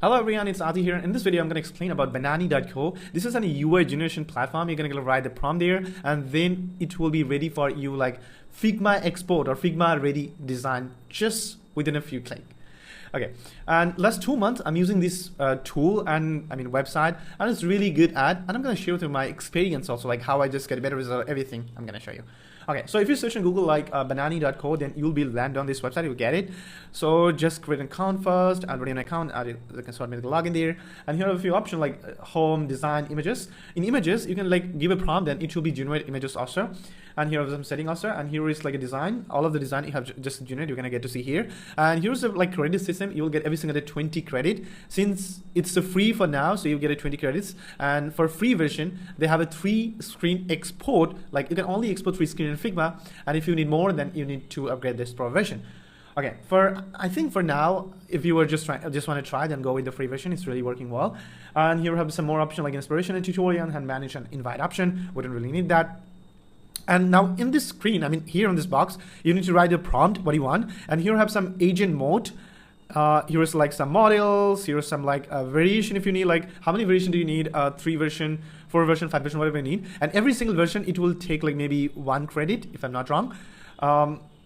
Hello everyone, it's Adi here. In this video, I'm going to explain about Banani.co. This is an UI generation platform. You're going to write the prompt there, and then it will be ready for you like Figma export or Figma ready design just within a few clicks. Okay, and last 2 months I'm using this tool and website, and it's really good at, and I'm going to share with you my experience also, like how I just get a better result, everything I'm going to show you. Okay, so if you search on Google like Banani.co, then you'll be land on this website, you'll get it. So just create an account first, and create an account, you can start making a login there. And here are a few options like home, design, images. In images, you can like give a prompt, and it will be generate images also. And here are some settings also, and here is like a design. All of the design you have just generated, you're gonna get to see here. And here's a like credit system. You'll get every single day 20 credit. Since it's a free for now, so you get a 20 credits. And for free version, they have a 3-screen export. Like you can only export 3 screen in Figma, and if you need more, then you need to upgrade this pro version. Okay, I think for now, if you were just want to try, then go with the free version. It's really working well. And here we have some more options like inspiration and tutorial and manage and invite option. We don't really need that. And now in this screen, here on this box, you need to write a prompt, what you want. And here I have some agent mode. Here's like some models. Here's some like variation if you need, like how many variation do you need? 3 version, 4 version, 5 version, whatever you need. And every single version, it will take like maybe 1 credit if I'm not wrong.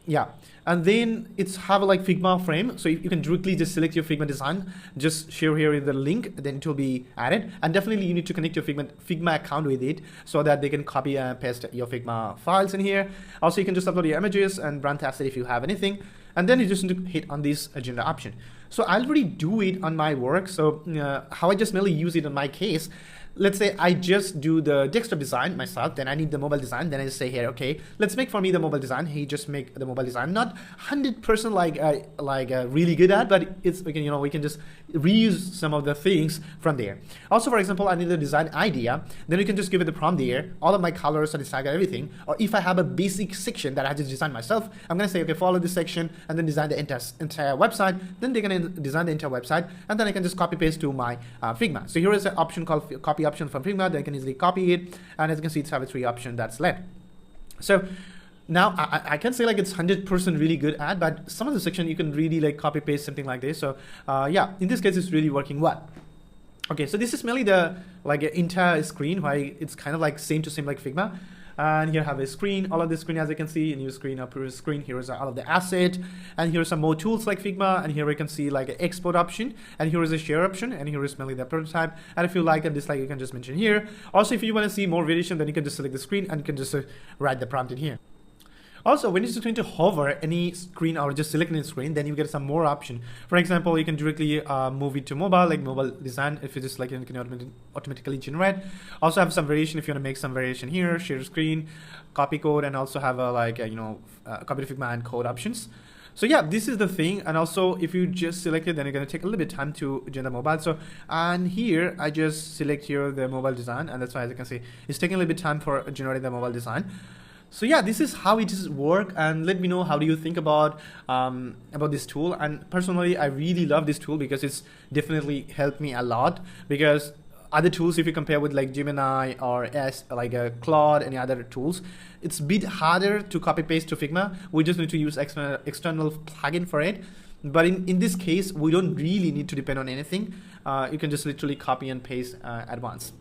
Yeah, and then it's have a like Figma frame, so you can directly just select your Figma design, just share here in the link, then it will be added. And definitely you need to connect your Figma account with it so that they can copy and paste your Figma files in here. Also, you can just upload your images and brand test it if you have anything, and then you just need to hit on this agenda option. So I already do it on my work. So how I just mainly use it in my case, let's say I just do the desktop design myself, then I need the mobile design, then I just say here, okay, let's make for me the mobile design. He just make the mobile design, not 100% like really good at, but it's, we can just reuse some of the things from there. Also, for example, I need the design idea, then you can just give it the prompt there, all of my colors and tag everything. Or if I have a basic section that I just designed myself, I'm gonna say, okay, follow this section and then design the entire website. Then they're gonna design the entire website, and then I can just copy paste to my Figma. So here is an option called copy option from Figma. Then I can easily copy it, and as you can see, it's have a 3 option that's left. So now I can say like it's 100% really good at, but some of the section you can really like copy paste something like this. So yeah, in this case it's really working well. Okay, so this is mainly the like entire screen, why it's kind of like same to same like Figma. And here I have a screen, all of the screen, as you can see, a new screen, a previous screen. Here is all of the asset, and here are some more tools like Figma, and here we can see like an export option, and here is a share option, and here is mainly the prototype. And if you like and dislike, you can just mention here. Also, if you want to see more variation, then you can just select the screen and you can just write the prompt in here. Also, when you're just going to hover any screen or just select any screen, then you get some more option. For example, you can directly move it to mobile, like mobile design. If you just like, you can automatically generate. Also have some variation if you want to make some variation here, share screen, copy code, and also have a like copy to Figma and code options. So yeah, this is the thing. And also if you just select it, then you're going to take a little bit of time to generate mobile. So, and here I just select here the mobile design, and that's why, as you can see, it's taking a little bit of time for generating the mobile design. So yeah, this is how it is work, and let me know how do you think about this tool. And personally, I really love this tool because it's definitely helped me a lot. Because other tools, if you compare with like Gemini or Claude, any other tools, it's a bit harder to copy paste to Figma. We just need to use external plugin for it. But in this case, we don't really need to depend on anything. You can just literally copy and paste at once.